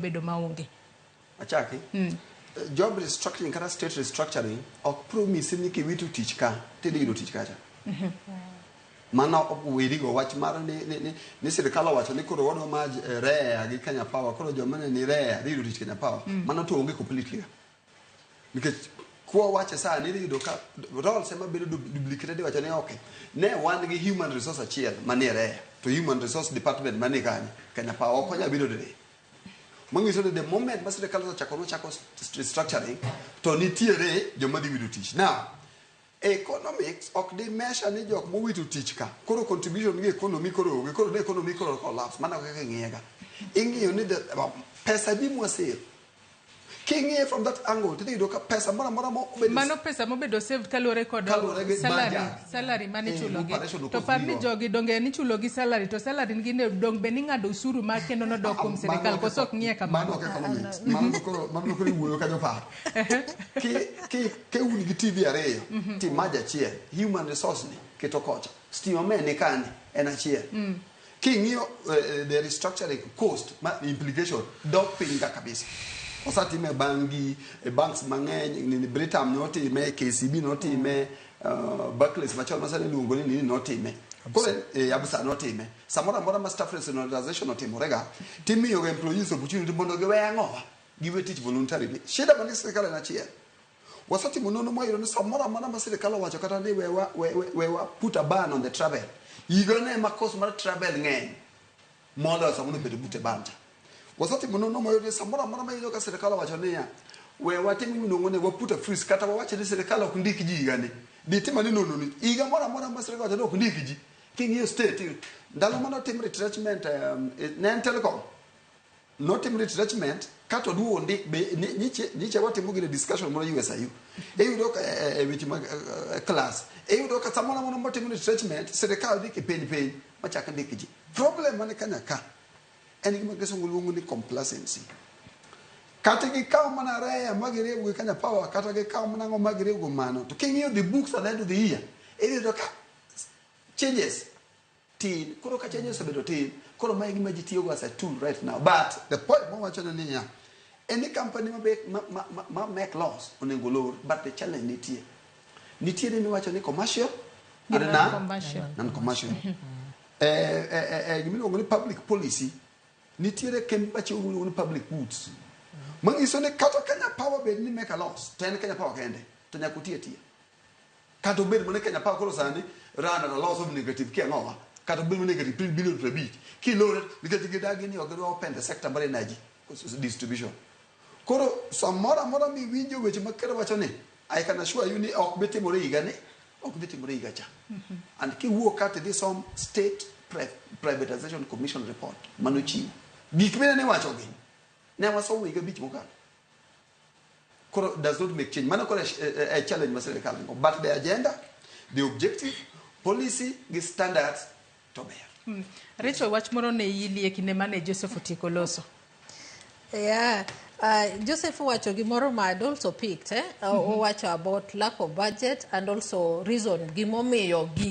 bedo maonge. Achaki. Job restructuring kata state restructuring ok promise ni kiwitu tich ka tidhi yudo tich kacha. Mana werigo wach mar ni sirkal owacho ni koro wadwa maj REA gi Kenya Power, koro joma ni REA dhi yudo tich Kenya Power. Mano to onge completely. Nikech kwa wache saa ni yudo ka roles ema bedo duplicated wacho ni okay. Ne wan gi human resource achiel manie REA to human resource department manie Kenya Power ok onya bedo dire. Mangiso the moment ma sirkal ochako restructuring to nitiere joma dhi yudo tich. Now economics ok di measure ni jok mowito tich ka koro contribution gi economy koro the economy koro collapse mana kaka ngiyega ing'iyo ni pesa di mwasir king'iyo from that angle tidhi yudo ka pesa mora mo mano pesa mobedo saved kalore kod salary mane chulogi to parni jogi donge ni chulogi salary to salary ngine dong be ni ng'ado usuru ma kendo no dok kuom sirkal koso ok ng'iye kamano mano koro wuoyo ka joparo ke un gi TV ariyo ti maja achiel human resource ni keto kocha stima me ni kani en achiel king'iyo the restructuring cost ma implication dok piny kabisa. Osatime bangi banks mang'eny ni Britam notime, KCB notime, Barclays machon masane luongo ni notime. Kore Abusa notime. Samora ma staff rationalization notimorega. Timiyo employees opportunity mondo giwe ang'owa. Giwe tich voluntarily. Shida mani sirkal na chiel. Wasatimo nono moyiro ni samora ma sirkal owacho kata ni wewa put a ban on the travel. Igone ma cost mar travel ng'eny. Mondo samono bedo bute banja. Wasati munono moyo ni samora ma yido ka sirkal wacho niya we watimi minongo ne wa put a freeze kata wawache ni sirkal ok ndiki ji gane ditima ni nono ni iga mora ma sirkal wacho ok ndiki ji kingiyo state ndalo mano tim retrenchment nen telecom no tim retrenchment kato duo ndi niche watimo gine discussion moro USIU yudo ka weche mag class yudo ka samora mo tim retrenchment sirkal diki peny machaka ndiki ji problem mane Kenya ka en gima kesongo luongo ni complacency. Kata gi kawo mana REA magirego gi Kenya Power kata gi kawo mana magirego mano to king'iyo the books at the end of the year iyudo ka changes tin koro ka changes obedo tin koro mae gima ji tiyogo as a tool right now but the point mowacho ni ya any company ma make loss onego lor but the challenge nitie ni wacho ni commercial non commercial gimiluongo ni public policy nitiere kembe machiwo ni public goods. Mangiso ni kata Kenya Power bed ni make a loss. To en Kenya Power kende. To nyakutie tie. Kata bed mo Kenya Power koro sani run at a loss of negative kia ngowa. Kata bed mo negative $3 billion per bit. Ki lore because gidagi ni ogero open the sector bare energy distribution. Koro samora mi winjo weche makere wacho ni I can assure you ni ok betimore higa ni ok betimore higa cha. And ki wuok at this some state privatization commission report manuchiwo gik mene ne wacho gi ne waso wiga bich mokalo koro does not make change mana koro a challenge ma sirkal ngo but the agenda the objective policy gi standards to bear. Rachel wach moro ne ilie kinde mane Joseph otieko loso. Yeah, Joseph wacho gimoro ma I'd also picked, wacho about lack of budget and also reason gimomiyo gigi